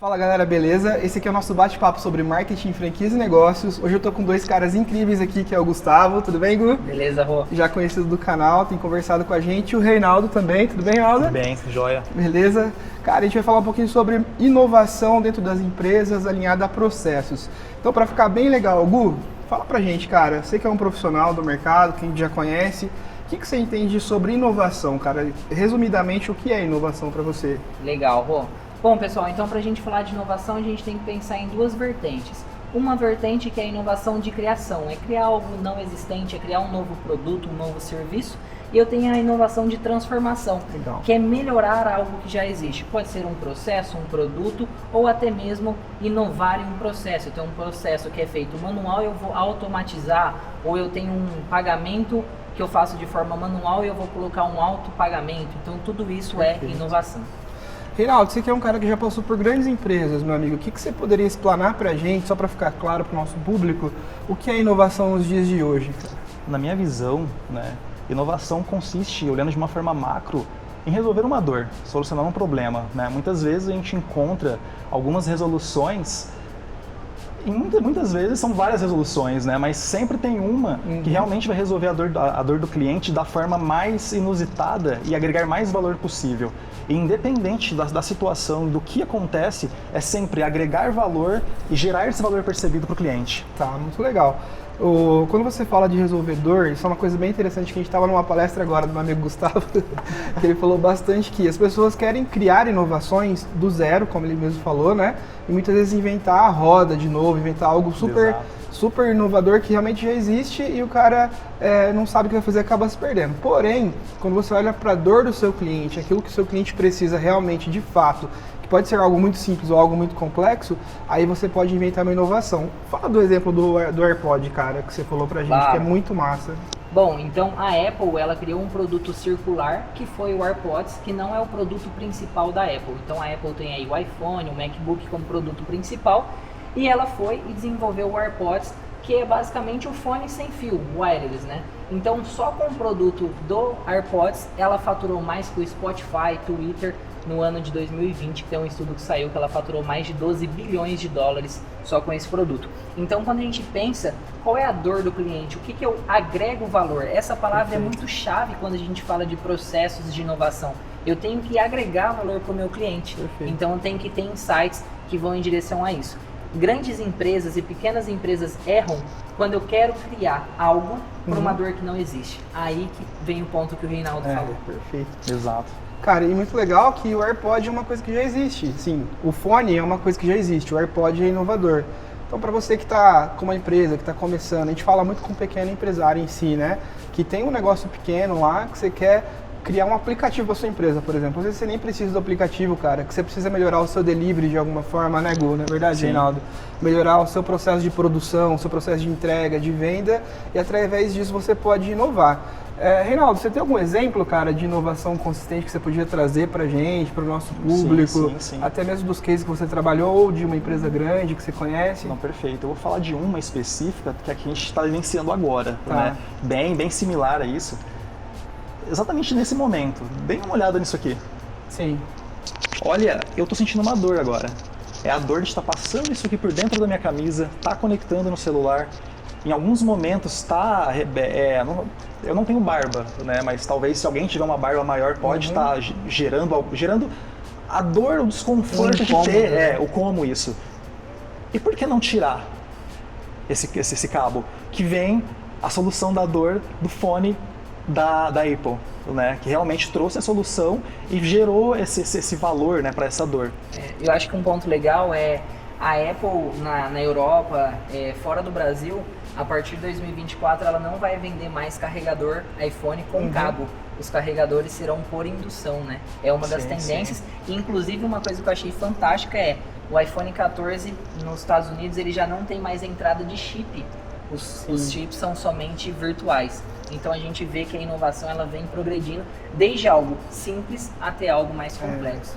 Fala galera, beleza? Esse aqui é o nosso bate-papo sobre marketing, franquias e negócios. Hoje eu tô com dois caras incríveis aqui, que é o Gustavo, tudo bem, Gu? Beleza, Rô? Já conhecido do canal, tem conversado com a gente. O Reinaldo também, tudo bem, Reinaldo? Tudo bem, joia. Beleza? Cara, a gente vai falar um pouquinho sobre inovação dentro das empresas, alinhada a processos. Então, para ficar bem legal, Gu, fala pra gente, cara, você que é um profissional do mercado, que a gente já conhece, o que você entende sobre inovação, cara? Resumidamente, o que é inovação para você? Legal, Rô. Bom, pessoal, então para a gente falar de inovação, a gente tem que pensar em duas vertentes. Uma vertente que é a inovação de criação, é criar algo não existente, é criar um novo produto, um novo serviço. E eu tenho a inovação de transformação, Legal. que é melhorar algo que já existe. Pode ser um processo, um produto, ou até mesmo inovar em um processo. Eu tenho um processo que é feito manual, eu vou automatizar, ou eu tenho um pagamento que eu faço de forma manual e eu vou colocar um autopagamento. Então tudo isso é inovação. Reinaldo, você que é um cara que já passou por grandes empresas, meu amigo, o que você poderia explanar pra gente, só para ficar claro para o nosso público, o que é inovação nos dias de hoje? Na minha visão, inovação consiste, olhando de uma forma macro, em resolver uma dor, solucionar um problema. Muitas vezes a gente encontra algumas resoluções, e muitas vezes são várias resoluções, mas sempre tem uma que realmente vai resolver a dor do cliente da forma mais inusitada e agregar mais valor possível. E independente da situação, do que acontece, é sempre agregar valor e gerar esse valor percebido para o cliente. Tá, muito legal. Quando você fala de resolver dor, isso é uma coisa bem interessante que a gente estava numa palestra agora do meu amigo Gustavo, que ele falou bastante que as pessoas querem criar inovações do zero, como ele mesmo falou, né? E muitas vezes inventar a roda de novo, inventar algo super inovador que realmente já existe e o cara não sabe o que vai fazer e acaba se perdendo. Porém, quando você olha para a dor do seu cliente, aquilo que o seu cliente precisa realmente de fato, que pode ser algo muito simples ou algo muito complexo, aí você pode inventar uma inovação. Fala do exemplo do AirPod, cara, que você falou pra gente, Claro. que é muito massa. Bom, então a Apple ela criou um produto circular que foi o AirPods, que não é o produto principal da Apple. Então a Apple tem aí o iPhone, o MacBook como produto principal e ela foi e desenvolveu o AirPods, que é basicamente o fone sem fio, wireless, né? Então só com o produto do AirPods ela faturou mais que o Spotify, Twitter no ano de 2020, que tem um estudo que saiu que ela faturou mais de 12 bilhões de dólares só com esse produto. Então quando a gente pensa qual é a dor do cliente, o que eu agrego valor, essa palavra é muito chave quando a gente fala de processos de inovação. Eu tenho que agregar valor para o meu cliente, então eu tenho que ter insights que vão em direção a isso. Grandes empresas e pequenas empresas erram quando eu quero criar algo por uma dor que não existe. Aí que vem o ponto que o Reinaldo falou. Perfeito. Exato. Cara, e muito legal que o AirPod é uma coisa que já existe. Sim, o fone é uma coisa que já existe, o AirPod é inovador. Então, para você que está com uma empresa, que está começando, a gente fala muito com o pequeno empresário em si, né? Que tem um negócio pequeno lá, que você quer criar um aplicativo para sua empresa, por exemplo. Às vezes você nem precisa do aplicativo, cara, que você precisa melhorar o seu delivery de alguma forma, né, Gu? Não é verdade, Sim. Reinaldo? Melhorar o seu processo de produção, o seu processo de entrega, de venda, e através disso você pode inovar. Reinaldo, você tem algum exemplo, cara, de inovação consistente que você podia trazer pra gente, para o nosso público? Sim. Até mesmo dos cases que você trabalhou ou de uma empresa grande que você conhece? Não, perfeito. Eu vou falar de uma específica que a gente está vivenciando agora, Tá. Bem similar a isso. Exatamente nesse momento. Dê uma olhada nisso aqui. Sim. Olha, eu tô sentindo uma dor agora. É a dor de estar passando isso aqui por dentro da minha camisa, tá conectando no celular. Em alguns momentos eu não tenho barba, mas talvez se alguém tiver uma barba maior pode estar gerando a dor, o desconforto de ter, o como isso. E por que não tirar esse cabo? Que vem a solução da dor do fone da Apple, que realmente trouxe a solução e gerou esse valor, para essa dor. Eu acho que um ponto legal é a Apple na Europa, fora do Brasil, a partir de 2024 ela não vai vender mais carregador iPhone com cabo. Os carregadores serão por indução, né? É uma das tendências. E, inclusive, uma coisa que eu achei fantástica é o iPhone 14 nos Estados Unidos ele já não tem mais entrada de chip. Os chips são somente virtuais. Então a gente vê que a inovação ela vem progredindo desde algo simples até algo mais complexo.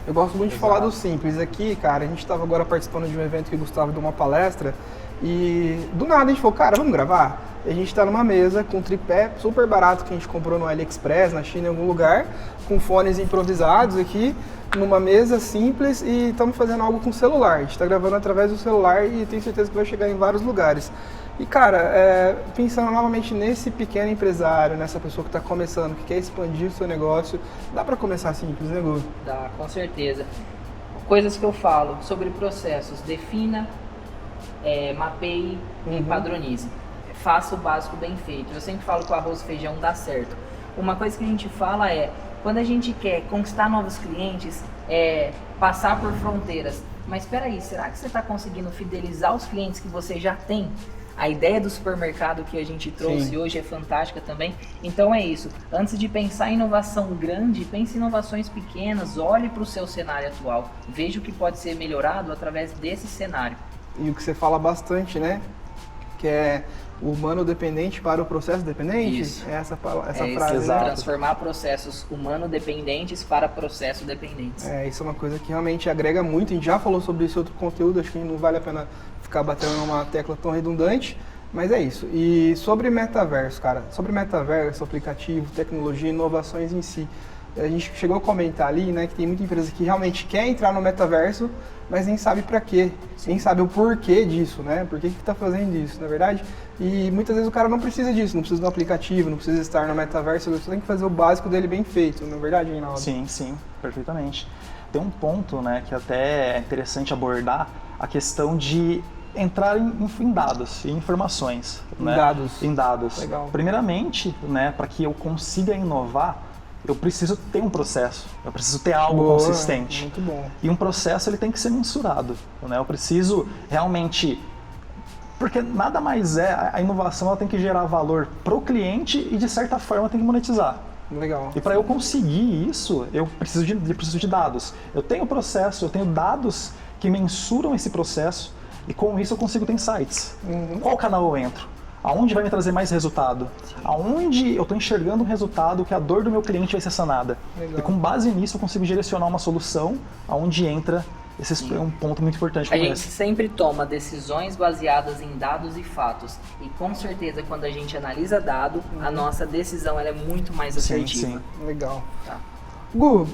Eu gosto muito de falar do simples. Aqui, cara, a gente estava agora participando de um evento que o Gustavo deu uma palestra e do nada a gente falou, cara, vamos gravar? E a gente está numa mesa com um tripé super barato que a gente comprou no AliExpress, na China, em algum lugar, com fones improvisados aqui. numa mesa simples e estamos fazendo algo com celular. A gente está gravando através do celular e tenho certeza que vai chegar em vários lugares. E cara, pensando novamente nesse pequeno empresário, nessa pessoa que está começando, que quer expandir o seu negócio, dá para começar simples, né, Gu? Dá, com certeza. Coisas que eu falo sobre processos: defina, mapeie e padronize. Faça o básico bem feito. Eu sempre falo que o arroz e feijão dá certo. Uma coisa que a gente fala é, quando a gente quer conquistar novos clientes, passar por fronteiras. Mas espera aí, será que você está conseguindo fidelizar os clientes que você já tem? A ideia do supermercado que a gente trouxe hoje é fantástica também. Então é isso. Antes de pensar em inovação grande, pense em inovações pequenas. Olhe para o seu cenário atual. Veja o que pode ser melhorado através desse cenário. E o que você fala bastante, né? Que é o humano dependente para o processo dependente. Isso. É essa Isso, frase, né? transformar processos humano-dependentes para processos dependentes. Isso é uma coisa que realmente agrega muito. A gente já falou sobre isso em outro conteúdo, acho que não vale a pena ficar batendo numa tecla tão redundante, mas é isso. E sobre metaverso, cara, sobre metaverso, aplicativo, tecnologia, inovações em si, a gente chegou a comentar ali, né, que tem muita empresa que realmente quer entrar no metaverso, mas nem sabe para quê, nem sabe o porquê disso, né? Por que está fazendo isso, na verdade? E muitas vezes o cara não precisa disso, não precisa do aplicativo, não precisa estar no metaverso, você tem que fazer o básico dele bem feito, não é verdade, Reinaldo? Sim, perfeitamente. Tem um ponto, né, que até é interessante abordar, a questão de entrar em dados, em informações. Né? Em dados. Legal. Primeiramente, né, para que eu consiga inovar, eu preciso ter um processo, eu preciso ter algo consistente. Muito bom. E um processo ele tem que ser mensurado. Né? Eu preciso realmente... Porque nada mais a inovação ela tem que gerar valor para o cliente e de certa forma tem que monetizar. Legal. E para eu conseguir isso, eu preciso de dados. Eu tenho processo, eu tenho dados que mensuram esse processo e com isso eu consigo ter insights. Qual canal eu entro? Aonde vai me trazer mais resultado? Aonde eu estou enxergando um resultado que a dor do meu cliente vai ser sanada? Legal. E com base nisso eu consigo direcionar uma solução aonde entra. Esse é um ponto muito importante. A gente sempre toma decisões baseadas em dados e fatos. E com certeza quando a gente analisa dado, a nossa decisão ela é muito mais assertiva. Sim. Legal. Tá. Gu,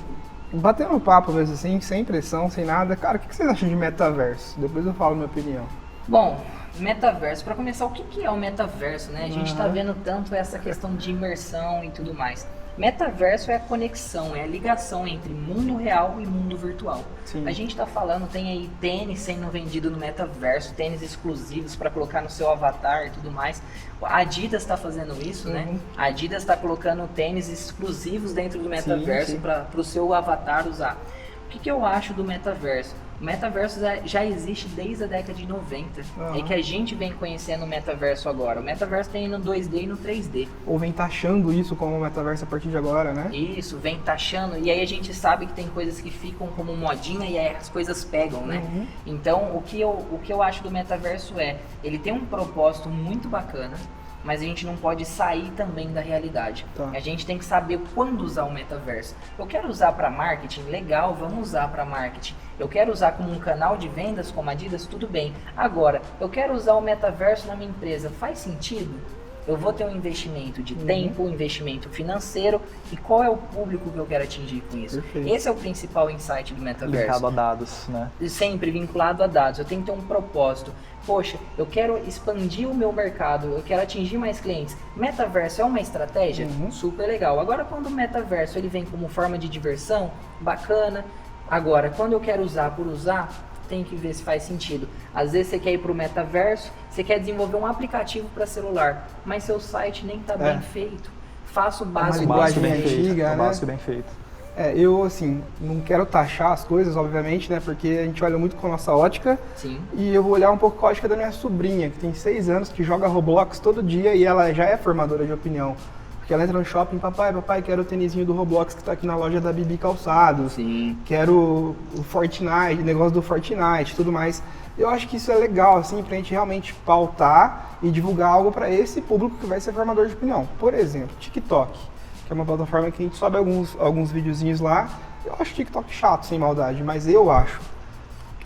batendo papo mesmo assim, sem pressão, sem nada, cara, o que vocês acham de metaverso? Depois eu falo minha opinião. Bom, metaverso, para começar, o que é o metaverso, né? A gente está vendo tanto essa questão de imersão e tudo mais. Metaverso é a conexão, é a ligação entre mundo real e mundo virtual. Sim. A gente está falando, tem aí tênis sendo vendido no metaverso, tênis exclusivos para colocar no seu avatar e tudo mais. A Adidas está fazendo isso, né? A Adidas está colocando tênis exclusivos dentro do metaverso para o seu avatar usar. O que eu acho do metaverso? O metaverso já existe desde a década de 90. É que a gente vem conhecendo o metaverso agora. O metaverso tem no 2D e no 3D. Ou vem taxando isso como metaverso a partir de agora, né? Isso, vem taxando. E aí a gente sabe que tem coisas que ficam como modinha e aí as coisas pegam, né? Então, o que eu acho do metaverso ele tem um propósito muito bacana, mas a gente não pode sair também da realidade. Tá. A gente tem que saber quando usar o metaverso. Eu quero usar para marketing? Legal, vamos usar para marketing. Eu quero usar como um canal de vendas como a Adidas? Tudo bem. Agora, eu quero usar o metaverso na minha empresa. Faz sentido? Eu vou ter um investimento de tempo, um investimento financeiro e qual é o público que eu quero atingir com isso? Perfeito. Esse é o principal insight do metaverso. Linkado a dados, né? Sempre vinculado a dados. Eu tenho que ter um propósito. Poxa, eu quero expandir o meu mercado, eu quero atingir mais clientes. Metaverso é uma estratégia? Super legal. Agora, quando o metaverso ele vem como forma de diversão, bacana. Agora, quando eu quero usar por usar, tem que ver se faz sentido. Às vezes você quer ir para o metaverso, você quer desenvolver um aplicativo para celular, mas seu site nem está bem feito. Faça o básico, linguagem bem antiga, feito. né? O básico bem feito. Eu, assim, não quero taxar as coisas, obviamente, né? Porque a gente olha muito com a nossa ótica. Sim. E eu vou olhar um pouco com a ótica da minha sobrinha, que tem 6 anos, que joga Roblox todo dia e ela já é formadora de opinião. Porque ela entra no shopping, papai, quero o tênisinho do Roblox que tá aqui na loja da Bibi Calçados. Sim. Quero o Fortnite, o negócio do Fortnite e tudo mais. Eu acho que isso é legal, assim, pra gente realmente pautar e divulgar algo para esse público que vai ser formador de opinião. Por exemplo, TikTok, que é uma plataforma que a gente sobe alguns videozinhos lá. Eu acho TikTok chato, sem maldade, mas eu acho.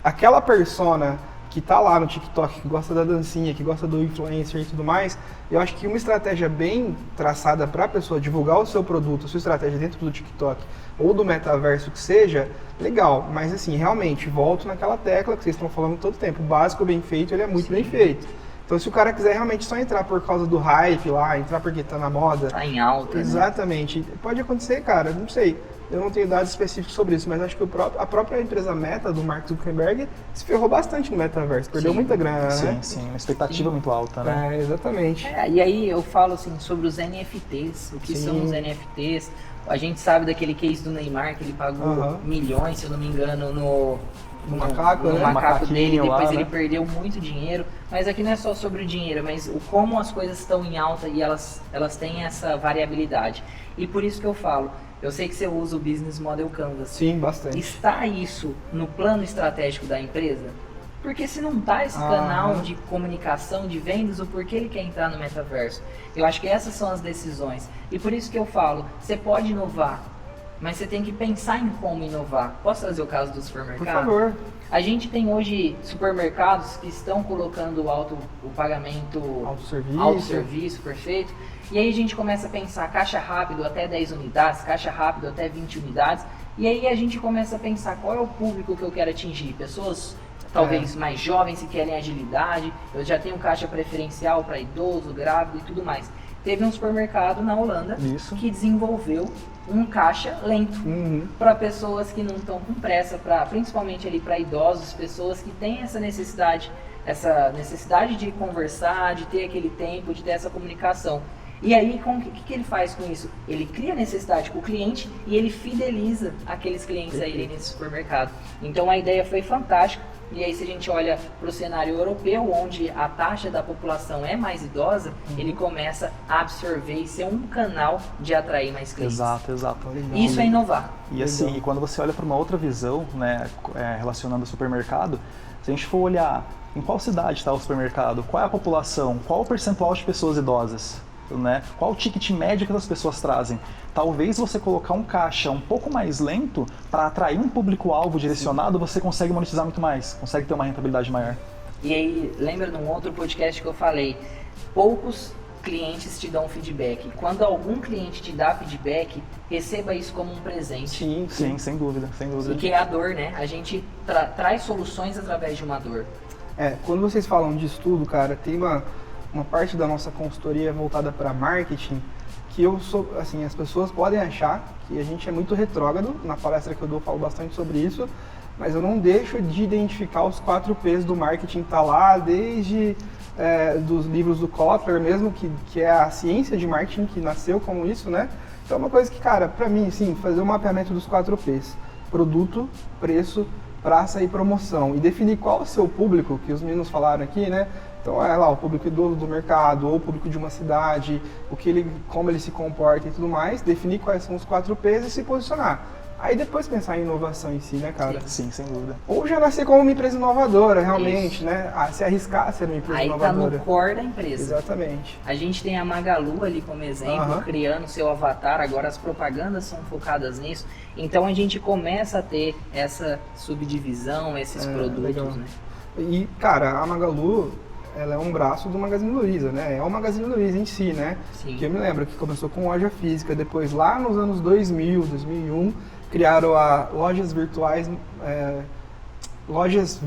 Aquela persona que tá lá no TikTok, que gosta da dancinha, que gosta do influencer e tudo mais, eu acho que uma estratégia bem traçada para a pessoa divulgar o seu produto, a sua estratégia dentro do TikTok ou do metaverso que seja, legal. Mas assim, realmente, volto naquela tecla que vocês estão falando todo tempo. O básico bem feito, ele é muito bem feito. Então se o cara quiser realmente só entrar por causa do hype lá, entrar porque tá na moda... Tá em alta, exatamente. Né? Pode acontecer, cara, não sei. Eu não tenho dados específicos sobre isso, mas acho que a própria empresa Meta, do Mark Zuckerberg, se ferrou bastante no metaverso, perdeu muita grana, né? Sim, uma expectativa muito alta, né? Exatamente. E aí eu falo assim sobre os NFTs, o que são os NFTs. A gente sabe daquele case do Neymar, que ele pagou milhões, se eu não me engano, no macaco dele, depois lá, ele perdeu muito dinheiro. Mas aqui não é só sobre o dinheiro, mas como as coisas estão em alta e elas têm essa variabilidade. E por isso que eu falo, eu sei que você usa o Business Model Canvas. Sim, bastante. Está isso no plano estratégico da empresa? Porque se não está esse canal de comunicação, de vendas, o porquê ele quer entrar no metaverso? Eu acho que essas são as decisões. E por isso que eu falo, você pode inovar, mas você tem que pensar em como inovar. Posso trazer o caso do supermercado? Por favor. A gente tem hoje supermercados que estão colocando o pagamento... Autosserviço, perfeito. E aí a gente começa a pensar caixa rápido até 10 unidades, caixa rápido até 20 unidades. E aí a gente começa a pensar qual é o público que eu quero atingir. Pessoas talvez mais jovens que querem agilidade. Eu já tenho caixa preferencial para idoso, grávido e tudo mais. Teve um supermercado na Holanda que desenvolveu um caixa lento para pessoas que não estão com pressa, principalmente ali para idosos, pessoas que têm essa necessidade de conversar, de ter aquele tempo, de ter essa comunicação. E aí, o que ele faz com isso? Ele cria necessidade com o cliente e ele fideliza aqueles clientes a irem nesse supermercado. Então a ideia foi fantástica. E aí, se a gente olha para o cenário europeu, onde a taxa da população é mais idosa, ele começa a absorver e ser um canal de atrair mais clientes. Exato. Isso é inovar. E assim, quando você olha para uma outra visão, né, relacionando ao supermercado, se a gente for olhar em qual cidade está o supermercado, qual é a população, qual o percentual de pessoas idosas, né? Qual o ticket médio que as pessoas trazem? Talvez você colocar um caixa um pouco mais lento para atrair um público-alvo direcionado, você consegue monetizar muito mais, consegue ter uma rentabilidade maior. E aí, lembra num outro podcast que eu falei, poucos clientes te dão feedback. Quando algum cliente te dá feedback, receba isso como um presente. Sim, sem dúvida. E que é a dor, né? A gente traz soluções através de uma dor. Quando vocês falam de estudo, cara, tem uma parte da nossa consultoria voltada para marketing, que as pessoas podem achar que a gente é muito retrógrado. Na palestra que eu dou eu falo bastante sobre isso, mas eu não deixo de identificar os 4 P's do marketing, tá lá desde dos livros do Kotler mesmo, que é a ciência de marketing que nasceu como isso, né? Então é uma coisa que, cara, para mim, sim, fazer um mapeamento dos 4 P's, produto, preço, praça e promoção, e definir qual é o seu público, que os meninos falaram aqui, né? Então o público idoso do mercado, ou o público de uma cidade, como ele se comporta e tudo mais, definir quais são os 4 P's e se posicionar. Aí depois pensar em inovação em si, né, cara? Sim, sem dúvida. Ou já nascer como uma empresa inovadora, realmente, né? Se arriscar a ser uma empresa inovadora. Aí tá no core da empresa. Exatamente. A gente tem a Magalu ali como exemplo, criando seu avatar, agora as propagandas são focadas nisso. Então a gente começa a ter essa subdivisão, esses produtos, legal, né? E, cara, a Magalu, ela é um braço do Magazine Luiza, né? É o Magazine Luiza em si, né? Sim. Que eu me lembro que começou com loja física, depois lá nos anos 2000, 2001, criaram lojas virtuais, não era lojas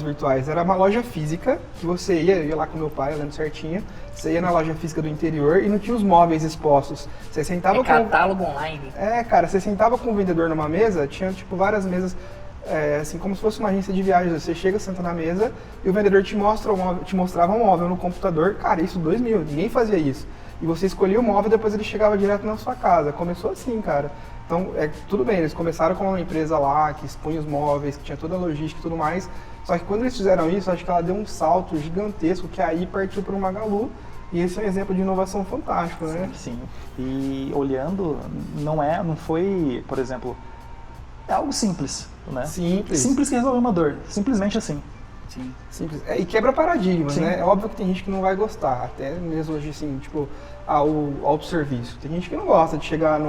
virtuais, era uma loja física, que você ia lá com meu pai, eu lembro certinho, você ia na loja física do interior e não tinha os móveis expostos. Você sentava catálogo online. Cara, você sentava com o vendedor numa mesa, tinha tipo várias mesas, assim como se fosse uma agência de viagens. Você chega, senta na mesa e o vendedor te mostrava um móvel no computador. Cara, isso 2000, ninguém fazia isso. E você escolhia o móvel e depois ele chegava direto na sua casa. Começou assim, cara. Então, tudo bem, eles começaram com uma empresa lá que expunha os móveis, que tinha toda a logística e tudo mais. Só que quando eles fizeram isso, acho que ela deu um salto gigantesco, que aí partiu para o Magalu. E esse é um exemplo de inovação fantástico, né? Sim. E olhando, não foi, por exemplo, é algo simples, né? Simples que resolve uma dor. Simplesmente assim. Sim. Simples. E quebra paradigmas, né? É óbvio que tem gente que não vai gostar, até mesmo hoje, assim, tipo, o autosserviço. Tem gente que não gosta de chegar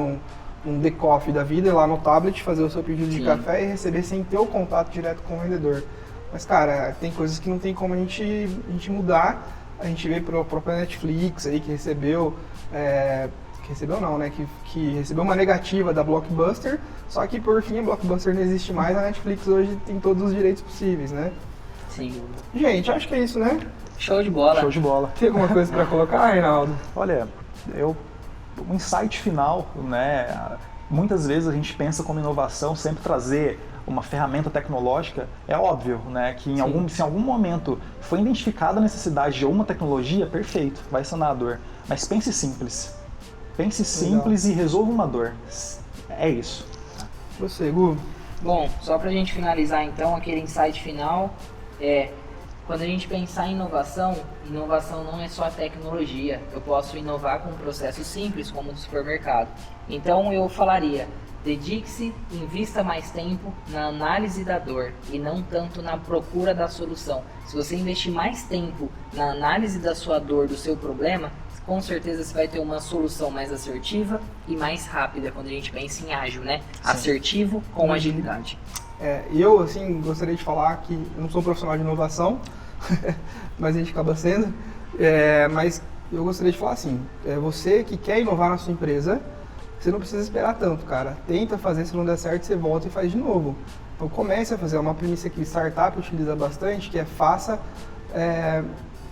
um The-Coffee da vida, ir lá no tablet, fazer o seu pedido de Sim. café e receber sem ter o contato direto com o vendedor. Mas, cara, tem coisas que não tem como a gente mudar. A gente vê pro próprio Netflix aí, que recebeu... que recebeu não, né? Que recebeu uma negativa da Blockbuster, só que por fim a Blockbuster não existe mais, a Netflix hoje tem todos os direitos possíveis, né? Sim. Gente, acho que é isso, né? Show de bola. Show de bola. Tem alguma coisa pra colocar, Reinaldo? Olha, um insight final, né? Muitas vezes a gente pensa como inovação sempre trazer uma ferramenta tecnológica. É óbvio, né, que se em algum momento foi identificada a necessidade de uma tecnologia, perfeito, vai sanar a dor. Mas pense simples. Pense simples e resolva uma dor. É isso. Você, Gu? Bom, só pra gente finalizar então, aquele insight final quando a gente pensar em inovação, inovação não é só a tecnologia. Eu posso inovar com um processo simples, como o do supermercado. Então eu falaria, dedique-se, invista mais tempo na análise da dor e não tanto na procura da solução. Se você investir mais tempo na análise da sua dor, do seu problema, com certeza você vai ter uma solução mais assertiva e mais rápida, quando a gente pensa em ágil, né? Sim. Assertivo com agilidade. Eu, assim, gostaria de falar que eu não sou um profissional de inovação, mas a gente acaba sendo. Mas eu gostaria de falar assim, você que quer inovar na sua empresa, você não precisa esperar tanto, cara. Tenta fazer, se não der certo, você volta e faz de novo. Então comece a fazer uma premissa que startup utiliza bastante, que é faça... é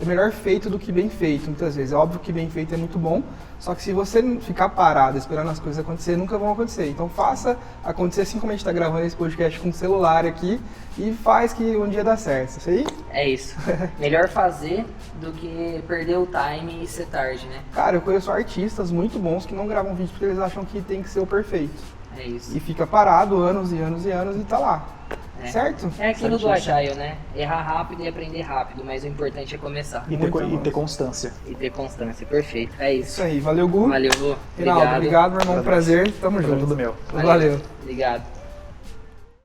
melhor feito do que bem feito, muitas vezes. É óbvio que bem feito é muito bom, só que se você ficar parado esperando as coisas acontecer, nunca vão acontecer. Então faça acontecer, assim como a gente está gravando esse podcast com o celular aqui, e faz que um dia dá certo. Isso aí? É isso. Melhor fazer do que perder o time e ser tarde, né? Cara, eu conheço artistas muito bons que não gravam vídeo porque eles acham que tem que ser o perfeito. É isso. E fica parado anos e anos e anos e tá lá. Certo? É aquilo do Agile, né? Errar rápido e aprender rápido, mas o importante é começar. E ter constância. E ter constância, perfeito. É isso. Isso aí, valeu, Gu. Valeu, Gu. Reinaldo, obrigado, meu irmão. Um prazer. Tamo junto. Tudo meu. Valeu. Obrigado.